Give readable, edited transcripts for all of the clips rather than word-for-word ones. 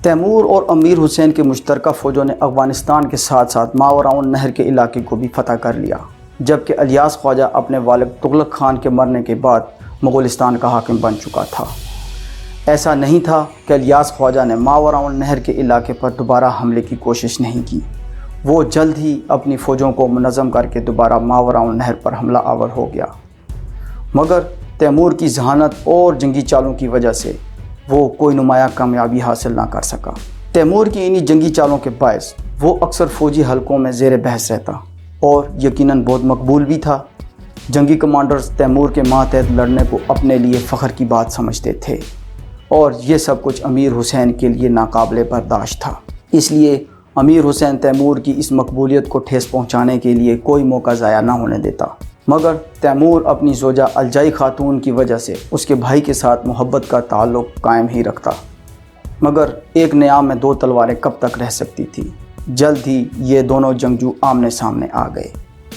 Timur اور امیر حسین کے مشترکہ فوجوں نے افغانستان کے ساتھ ساتھ ماوراؤن نہر کے علاقے کو بھی فتح کر لیا، جبکہ الیاس خواجہ اپنے والد تغلق خان کے مرنے کے بعد مغولستان کا حاکم بن چکا تھا۔ ایسا نہیں تھا کہ الیاس خواجہ نے ماوراؤن نہر کے علاقے پر دوبارہ حملے کی کوشش نہیں کی، وہ جلد ہی اپنی فوجوں کو منظم کر کے دوبارہ ماوراؤن نہر پر حملہ آور ہو گیا، مگر تیمور کی ذہانت اور جنگی چالوں کی وجہ سے وہ کوئی نمایاں کامیابی حاصل نہ کر سکا۔ تیمور کی انہی جنگی چالوں کے باعث وہ اکثر فوجی حلقوں میں زیر بحث رہتا اور یقیناً بہت مقبول بھی تھا۔ جنگی کمانڈرز تیمور کے ماتحت لڑنے کو اپنے لیے فخر کی بات سمجھتے تھے، اور یہ سب کچھ امیر حسین کے لیے ناقابل برداشت تھا۔ اس لیے امیر حسین تیمور کی اس مقبولیت کو ٹھیس پہنچانے کے لیے کوئی موقع ضائع نہ ہونے دیتا، مگر تیمور اپنی زوجہ الجائی خاتون کی وجہ سے اس کے بھائی کے ساتھ محبت کا تعلق قائم ہی رکھتا۔ مگر ایک نیام میں دو تلواریں کب تک رہ سکتی تھی؟ جلد ہی یہ دونوں جنگجو آمنے سامنے آ گئے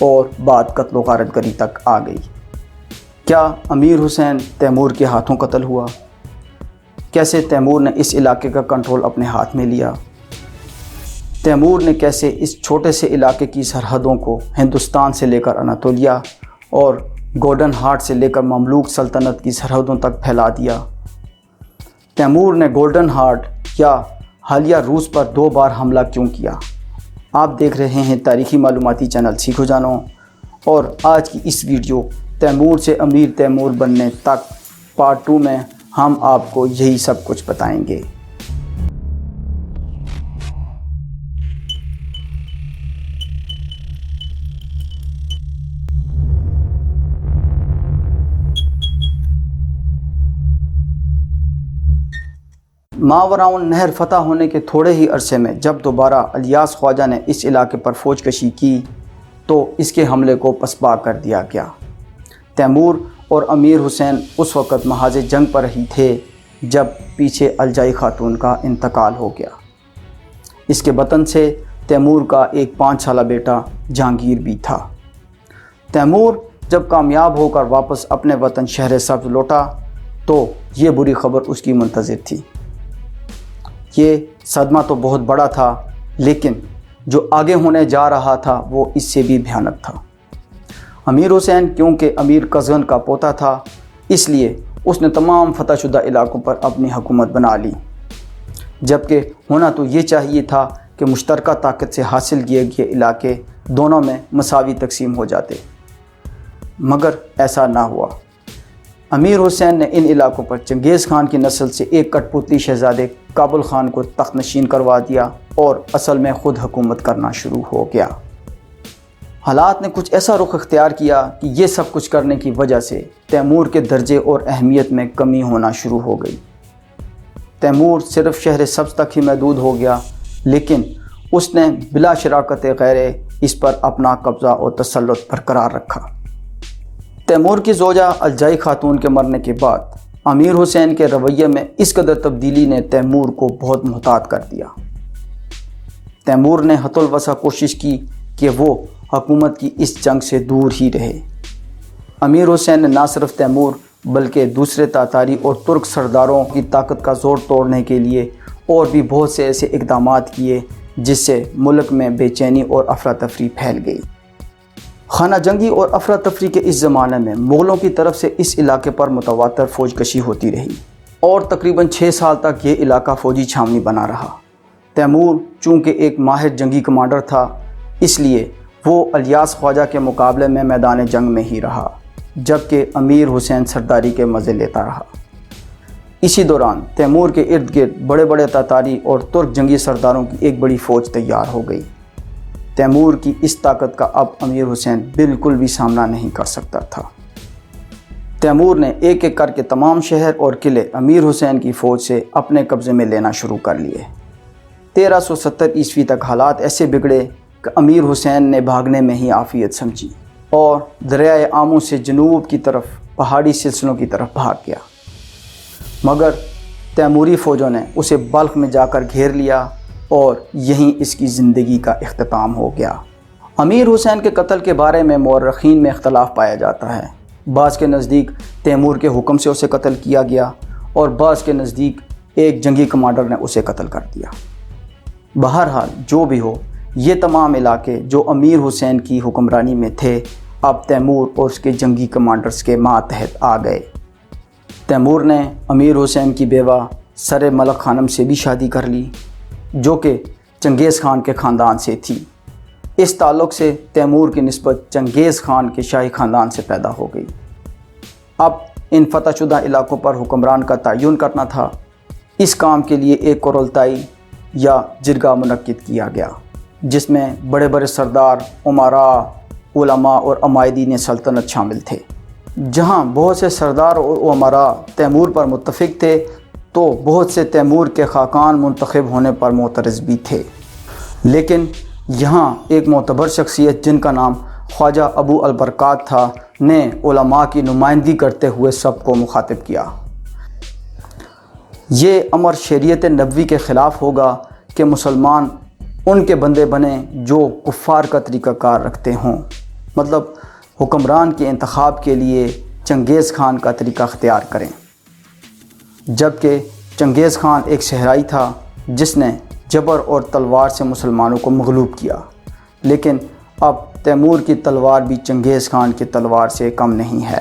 اور بات قتل و غارت گری تک آ گئی۔ کیا امیر حسین تیمور کے ہاتھوں قتل ہوا؟ کیسے تیمور نے اس علاقے کا کنٹرول اپنے ہاتھ میں لیا؟ تیمور نے کیسے اس چھوٹے سے علاقے کی سرحدوں کو ہندوستان سے لے کر اناطولیہ اور گولڈن ہارٹ سے لے کر مملوک سلطنت کی سرحدوں تک پھیلا دیا؟ تیمور نے گولڈن ہارٹ یا حالیہ روس پر 2 بار حملہ کیوں کیا؟ آپ دیکھ رہے ہیں تاریخی معلوماتی چینل سیکھو جانو، اور آج کی اس ویڈیو تیمور سے امیر تیمور بننے تک پارٹ 2 میں ہم آپ کو یہی سب کچھ بتائیں گے۔ ماوراؤن نہر فتح ہونے کے تھوڑے ہی عرصے میں جب دوبارہ الیاس خواجہ نے اس علاقے پر فوج کشی کی تو اس کے حملے کو پسپا کر دیا گیا۔ تیمور اور امیر حسین اس وقت محاذ جنگ پر ہی تھے جب پیچھے الجائی خاتون کا انتقال ہو گیا۔ اس کے وطن سے تیمور کا ایک 5 سالہ بیٹا جہانگیر بھی تھا۔ تیمور جب کامیاب ہو کر واپس اپنے وطن شہر سبز لوٹا تو یہ بری خبر اس کی منتظر تھی۔ یہ صدمہ تو بہت بڑا تھا، لیکن جو آگے ہونے جا رہا تھا وہ اس سے بھی بھیانک تھا۔ امیر حسین کیونکہ امیر قزغن کا پوتا تھا، اس لیے اس نے تمام فتح شدہ علاقوں پر اپنی حکومت بنا لی، جبکہ ہونا تو یہ چاہیے تھا کہ مشترکہ طاقت سے حاصل کیے گئے علاقے دونوں میں مساوی تقسیم ہو جاتے، مگر ایسا نہ ہوا۔ امیر حسین نے ان علاقوں پر چنگیز خان کی نسل سے ایک کٹ پوتلی شہزادے کابل خان کو تخت نشین کروا دیا اور اصل میں خود حکومت کرنا شروع ہو گیا۔ حالات نے کچھ ایسا رخ اختیار کیا کہ یہ سب کچھ کرنے کی وجہ سے تیمور کے درجے اور اہمیت میں کمی ہونا شروع ہو گئی۔ تیمور صرف شہر سبز تک ہی محدود ہو گیا، لیکن اس نے بلا شراکت غیرے اس پر اپنا قبضہ اور تسلط برقرار رکھا۔ تیمور کی زوجہ الجائی خاتون کے مرنے کے بعد امیر حسین کے رویے میں اس قدر تبدیلی نے تیمور کو بہت محتاط کر دیا۔ تیمور نے حد الوسع کوشش کی کہ وہ حکومت کی اس جنگ سے دور ہی رہے۔ امیر حسین نے نہ صرف تیمور بلکہ دوسرے تاتاری اور ترک سرداروں کی طاقت کا زور توڑنے کے لیے اور بھی بہت سے ایسے اقدامات کیے جس سے ملک میں بے چینی اور افراتفری پھیل گئی۔ خانہ جنگی اور افراتفری کے اس زمانے میں مغلوں کی طرف سے اس علاقے پر متواتر فوج کشی ہوتی رہی اور تقریباً 6 سال تک یہ علاقہ فوجی چھاونی بنا رہا۔ تیمور چونکہ ایک ماہر جنگی کمانڈر تھا، اس لیے وہ الیاس خواجہ کے مقابلے میں میدان جنگ میں ہی رہا، جبکہ امیر حسین سرداری کے مزے لیتا رہا۔ اسی دوران تیمور کے ارد گرد بڑے بڑے تاتاری اور ترک جنگی سرداروں کی ایک بڑی فوج تیار ہو گئی۔ تیمور کی اس طاقت کا اب امیر حسین بالکل بھی سامنا نہیں کر سکتا تھا۔ تیمور نے ایک ایک کر کے تمام شہر اور قلعے امیر حسین کی فوج سے اپنے قبضے میں لینا شروع کر لیے۔ 1370 عیسوی تک حالات ایسے بگڑے کہ امیر حسین نے بھاگنے میں ہی عافیت سمجھی اور دریائے آمو سے جنوب کی طرف پہاڑی سلسلوں کی طرف بھاگ گیا، مگر تیموری فوجوں نے اسے بلخ میں جا کر گھیر لیا اور یہیں اس کی زندگی کا اختتام ہو گیا۔ امیر حسین کے قتل کے بارے میں مورخین میں اختلاف پایا جاتا ہے۔ بعض کے نزدیک تیمور کے حکم سے اسے قتل کیا گیا اور بعض کے نزدیک ایک جنگی کمانڈر نے اسے قتل کر دیا۔ بہرحال جو بھی ہو، یہ تمام علاقے جو امیر حسین کی حکمرانی میں تھے اب تیمور اور اس کے جنگی کمانڈرز کے ماتحت آ گئے۔ تیمور نے امیر حسین کی بیوہ سر ملک خانم سے بھی شادی کر لی، جو کہ چنگیز خان کے خاندان سے تھی۔ اس تعلق سے تیمور کی نسبت چنگیز خان کے شاہی خاندان سے پیدا ہو گئی۔ اب ان فتح شدہ علاقوں پر حکمران کا تعین کرنا تھا۔ اس کام کے لیے ایک قرلتائی یا جرگہ منعقد کیا گیا، جس میں بڑے بڑے سردار، امراء، علماء اور عمائدین سلطنت شامل تھے۔ جہاں بہت سے سردار اور امراء تیمور پر متفق تھے، تو بہت سے تیمور کے خاقان منتخب ہونے پر معترض بھی تھے۔ لیکن یہاں ایک معتبر شخصیت جن کا نام خواجہ ابو البرکات تھا نے علماء کی نمائندگی کرتے ہوئے سب کو مخاطب کیا۔ یہ امر شریعت نبوی کے خلاف ہوگا کہ مسلمان ان کے بندے بنیں جو کفار کا طریقہ کار رکھتے ہوں، مطلب حکمران کے انتخاب کے لیے چنگیز خان کا طریقہ اختیار کریں، جبکہ چنگیز خان ایک صحرائی تھا جس نے جبر اور تلوار سے مسلمانوں کو مغلوب کیا۔ لیکن اب تیمور کی تلوار بھی چنگیز خان کی تلوار سے کم نہیں ہے۔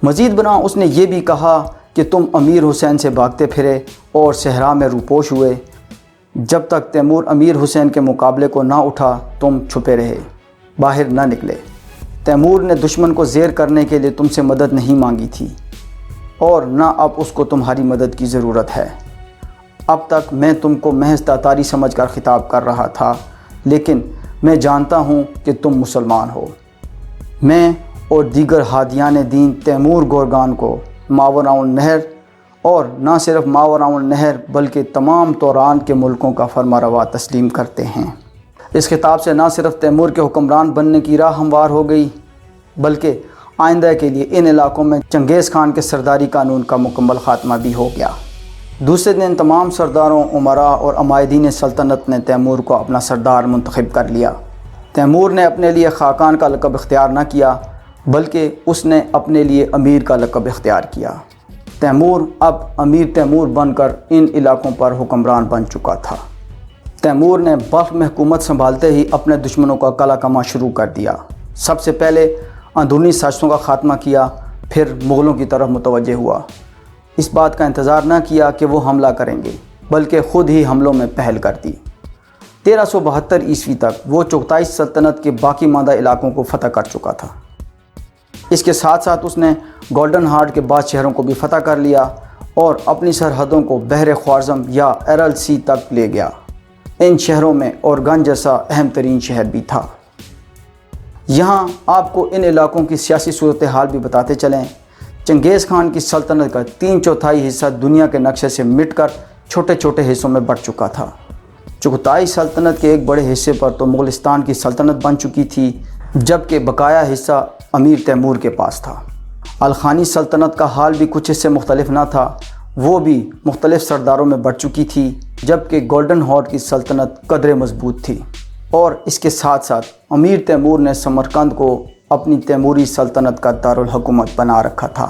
مزید برآں اس نے یہ بھی کہا کہ تم امیر حسین سے بھاگتے پھرے اور صحرا میں روپوش ہوئے۔ جب تک تیمور امیر حسین کے مقابلے کو نہ اٹھا تم چھپے رہے، باہر نہ نکلے۔ تیمور نے دشمن کو زیر کرنے کے لیے تم سے مدد نہیں مانگی تھی، اور نہ اب اس کو تمہاری مدد کی ضرورت ہے۔ اب تک میں تم کو محض تاتاری سمجھ کر خطاب کر رہا تھا، لیکن میں جانتا ہوں کہ تم مسلمان ہو۔ میں اور دیگر ہادیان دین تیمور گورگان کو ماوراء النہر، اور نہ صرف ماوراء النہر بلکہ تمام توران کے ملکوں کا فرما روا تسلیم کرتے ہیں۔ اس خطاب سے نہ صرف تیمور کے حکمران بننے کی راہ ہموار ہو گئی، بلکہ آئندہ کے لیے ان علاقوں میں چنگیز خان کے سرداری قانون کا مکمل خاتمہ بھی ہو گیا۔ دوسرے دن تمام سرداروں، امراء اور عمائدین سلطنت نے تیمور کو اپنا سردار منتخب کر لیا۔ تیمور نے اپنے لیے خاقان کا لقب اختیار نہ کیا، بلکہ اس نے اپنے لیے امیر کا لقب اختیار کیا۔ تیمور اب امیر تیمور بن کر ان علاقوں پر حکمران بن چکا تھا۔ تیمور نے بلخ میں حکومت سنبھالتے ہی اپنے دشمنوں کا قلع کما شروع کر دیا۔ سب سے پہلے اندرونی سازشوں کا خاتمہ کیا، پھر مغلوں کی طرف متوجہ ہوا۔ اس بات کا انتظار نہ کیا کہ وہ حملہ کریں گے، بلکہ خود ہی حملوں میں پہل کر دی۔ 1372 عیسوی تک وہ چغتائی سلطنت کے باقی ماندہ علاقوں کو فتح کر چکا تھا۔ اس کے ساتھ ساتھ اس نے گولڈن ہارٹ کے بعض شہروں کو بھی فتح کر لیا اور اپنی سرحدوں کو بحر خوارزم یا ایرل سی تک لے گیا۔ ان شہروں میں اورگن جیسا اہم ترین شہر بھی تھا۔ یہاں آپ کو ان علاقوں کی سیاسی صورتحال بھی بتاتے چلیں۔ چنگیز خان کی سلطنت کا 3/4 حصہ دنیا کے نقشے سے مٹ کر چھوٹے چھوٹے حصوں میں بٹ چکا تھا۔ چغتائی سلطنت کے ایک بڑے حصے پر تو مغلستان کی سلطنت بن چکی تھی، جبکہ بقایا حصہ امیر تیمور کے پاس تھا۔ الخانی سلطنت کا حال بھی کچھ اس سے مختلف نہ تھا، وہ بھی مختلف سرداروں میں بٹ چکی تھی، جبکہ گولڈن ہارٹ کی سلطنت قدرے مضبوط تھی۔ اور اس کے ساتھ ساتھ امیر تیمور نے سمرقند کو اپنی تیموری سلطنت کا دارالحکومت بنا رکھا تھا۔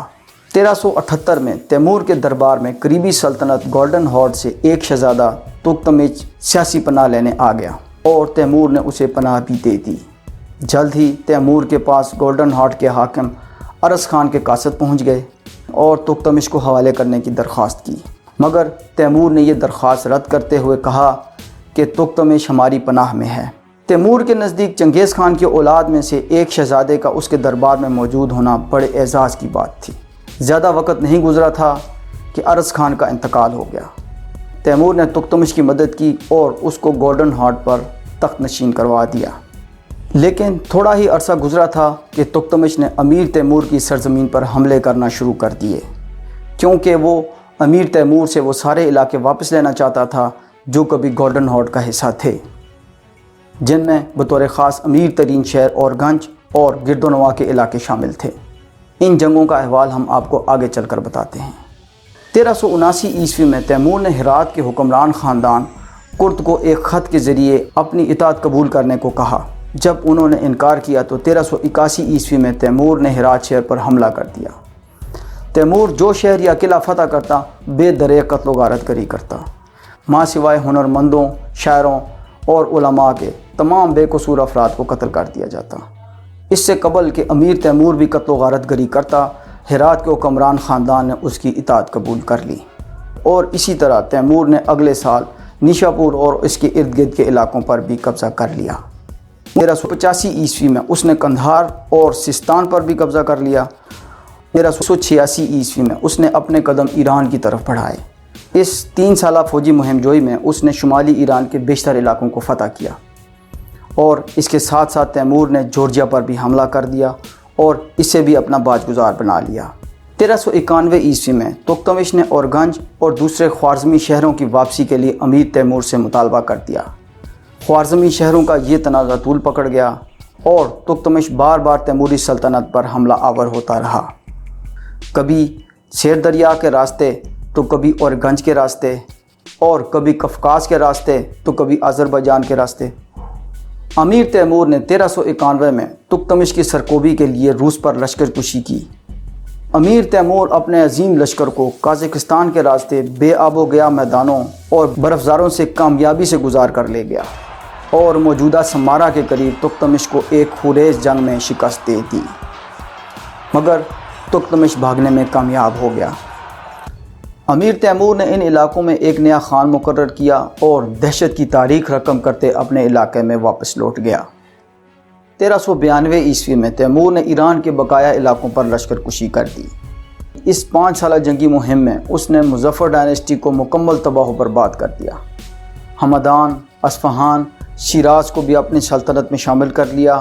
1378 میں تیمور کے دربار میں قریبی سلطنت گولڈن ہارٹ سے ایک شہزادہ تغتمش سیاسی پناہ لینے آ گیا، اور تیمور نے اسے پناہ بھی دے دی۔ جلد ہی تیمور کے پاس گولڈن ہارٹ کے حاکم ارس خان کے قاصد پہنچ گئے اور تغتمش کو حوالے کرنے کی درخواست کی، مگر تیمور نے یہ درخواست رد کرتے ہوئے کہا کہ تغتمش ہماری پناہ میں ہے۔ تیمور کے نزدیک چنگیز خان کی اولاد میں سے ایک شہزادے کا اس کے دربار میں موجود ہونا بڑے اعزاز کی بات تھی۔ زیادہ وقت نہیں گزرا تھا کہ ارس خان کا انتقال ہو گیا۔ تیمور نے تغتمش کی مدد کی اور اس کو گولڈن ہارٹ پر تخت نشین کروا دیا۔ لیکن تھوڑا ہی عرصہ گزرا تھا کہ تغتمش نے امیر تیمور کی سرزمین پر حملے کرنا شروع کر دیے، کیونکہ وہ امیر تیمور سے وہ سارے علاقے واپس لینا چاہتا تھا جو کبھی گولڈن ہارٹ کا حصہ تھے، جن میں بطور خاص امیر ترین شہر اورگنج اور گرد و نواح کے علاقے شامل تھے۔ ان جنگوں کا احوال ہم آپ کو آگے چل کر بتاتے ہیں۔ 1379 عیسوی میں تیمور نے ہرات کے حکمران خاندان کرد کو ایک خط کے ذریعے اپنی اطاعت قبول کرنے کو کہا۔ جب انہوں نے انکار کیا تو 1381 عیسوی میں تیمور نے ہرات شہر پر حملہ کر دیا۔ تیمور جو شہر یا قلعہ فتح کرتا بے درے قتل و غارت گری کرتا، ماں سوائے ہنرمندوں، شاعروں اور علماء کے تمام بے قصور افراد کو قتل کر دیا جاتا۔ اس سے قبل کہ امیر تیمور بھی قتل و غارت گری کرتا، ہرات کے حکمران خاندان نے اس کی اطاعت قبول کر لی، اور اسی طرح تیمور نے اگلے سال نیشاپور اور اس کے ارد گرد کے علاقوں پر بھی قبضہ کر لیا۔ 1385 عیسوی میں اس نے قندھار اور سستان پر بھی قبضہ کر لیا۔ 1386 عیسوی میں اس نے اپنے قدم ایران کی طرف بڑھائے۔ اس 3 سالہ فوجی مہم جوئی میں اس نے شمالی ایران کے بیشتر علاقوں کو فتح کیا، اور اس کے ساتھ ساتھ تیمور نے جورجیا پر بھی حملہ کر دیا اور اسے بھی اپنا باج گزار بنا لیا۔ 1391 عیسوی میں تکتمش نے اورگنج اور دوسرے خوارزمی شہروں کی واپسی کے لیے امیر تیمور سے مطالبہ کر دیا۔ خوارزمی شہروں کا یہ تنازع طول پکڑ گیا اور تکتمش بار بار تیموری سلطنت پر حملہ آور ہوتا رہا، کبھی سیر دریا کے راستے تو کبھی اورگنج کے راستے، اور کبھی قفقاز کے راستے تو کبھی آذربائیجان کے راستے۔ امیر تیمور نے 1391 میں تکتمش کی سرکوبی کے لیے روس پر لشکر کشی کی۔ امیر تیمور اپنے عظیم لشکر کو قازقستان کے راستے بے آب و گیا میدانوں اور برفزاروں سے کامیابی سے گزار کر لے گیا اور موجودہ سمارا کے قریب تکتمش کو ایک خونریز جنگ میں شکست دے دی، مگر تکتمش بھاگنے میں کامیاب ہو گیا۔ امیر تیمور نے ان علاقوں میں ایک نیا خان مقرر کیا اور دہشت کی تاریخ رقم کرتے اپنے علاقے میں واپس لوٹ گیا۔ 1392 عیسوی میں تیمور نے ایران کے بقایا علاقوں پر لشکر کشی کر دی۔ اس 5 سالہ جنگی مہم میں اس نے مظفر ڈائنیسٹی کو مکمل تباہ و برباد کر دیا۔ ہمدان، اصفہان، شیراز کو بھی اپنی سلطنت میں شامل کر لیا۔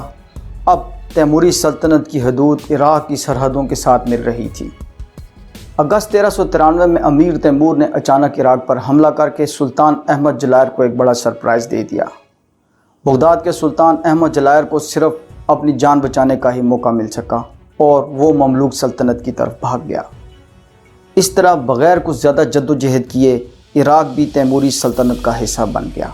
اب تیموری سلطنت کی حدود عراق کی سرحدوں کے ساتھ مل رہی تھی۔ اگست 1393 میں امیر تیمور نے اچانک عراق پر حملہ کر کے سلطان احمد جلائر کو ایک بڑا سرپرائز دے دیا۔ بغداد کے سلطان احمد جلائر کو صرف اپنی جان بچانے کا ہی موقع مل سکا اور وہ مملوک سلطنت کی طرف بھاگ گیا۔ اس طرح بغیر کچھ زیادہ جد و جہد کیے عراق بھی تیموری سلطنت کا حصہ بن گیا۔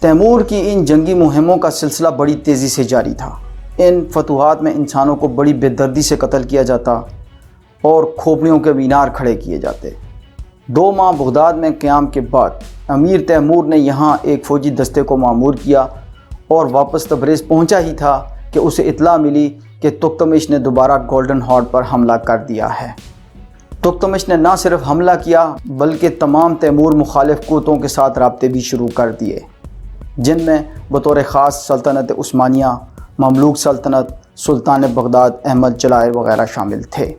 تیمور کی ان جنگی مہموں کا سلسلہ بڑی تیزی سے جاری تھا۔ ان فتوحات میں انسانوں کو بڑی بے دردی سے قتل کیا جاتا اور کھوپڑیوں کے مینار کھڑے کیے جاتے۔ 2 ماہ بغداد میں قیام کے بعد امیر تیمور نے یہاں ایک فوجی دستے کو مامور کیا اور واپس تبریز پہنچا ہی تھا کہ اسے اطلاع ملی کہ تکتمش نے دوبارہ گولڈن ہارڈ پر حملہ کر دیا ہے۔ تکتمش نے نہ صرف حملہ کیا بلکہ تمام تیمور مخالف قوتوں کے ساتھ رابطے بھی شروع کر دیے، جن میں بطور خاص سلطنت عثمانیہ، مملوک سلطنت، سلطان بغداد احمد جلائر وغیرہ شامل تھے۔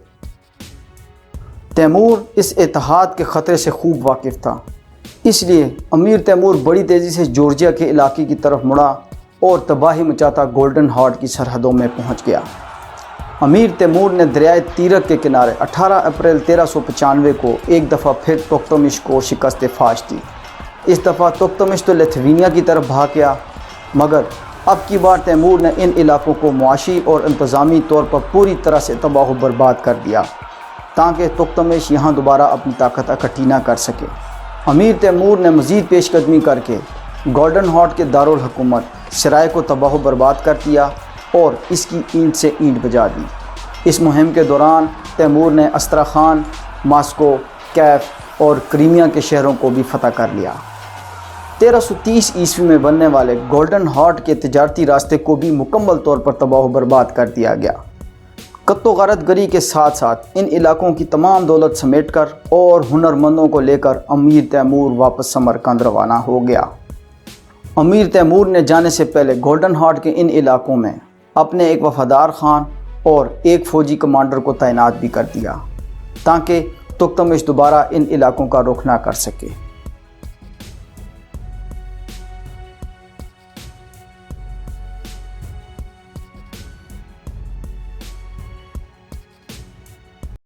تیمور اس اتحاد کے خطرے سے خوب واقف تھا، اس لیے امیر تیمور بڑی تیزی سے جورجیا کے علاقے کی طرف مڑا اور تباہی مچاتا گولڈن ہارڈ کی سرحدوں میں پہنچ گیا۔ امیر تیمور نے دریائے تیرک کے کنارے 18 اپریل 1395 کو ایک دفعہ پھر تکتمش کو شکست فاش دی۔ اس دفعہ تکتمش تو لتھوینیا کی طرف بھاگ گیا، مگر اب کی بار تیمور نے ان علاقوں کو معاشی اور انتظامی طور پر پوری طرح سے تباہ و برباد کر دیا تاکہ تکتمش یہاں دوبارہ اپنی طاقت اکٹھی نہ کر سکے۔ امیر تیمور نے مزید پیش قدمی کر کے گولڈن ہارڈ کے دارالحکومت سرائے کو تباہ و برباد کر دیا اور اس کی اینٹ سے اینٹ بجا دی۔ اس مہم کے دوران تیمور نے استرخان، ماسکو، کیف اور کریمیا کے شہروں کو بھی فتح کر لیا۔ 1330 عیسوی میں بننے والے گولڈن ہارڈ کے تجارتی راستے کو بھی مکمل طور پر تباہ و برباد کر دیا گیا۔ قتل و غارت گری کے ساتھ ساتھ ان علاقوں کی تمام دولت سمیٹ کر اور ہنرمندوں کو لے کر امیر تیمور واپس سمرقند روانہ ہو گیا۔ امیر تیمور نے جانے سے پہلے گولڈن ہارڈ کے ان علاقوں میں اپنے ایک وفادار خان اور ایک فوجی کمانڈر کو تعینات بھی کر دیا تاکہ تکتمش دوبارہ ان علاقوں کا رخ نہ کر سکے۔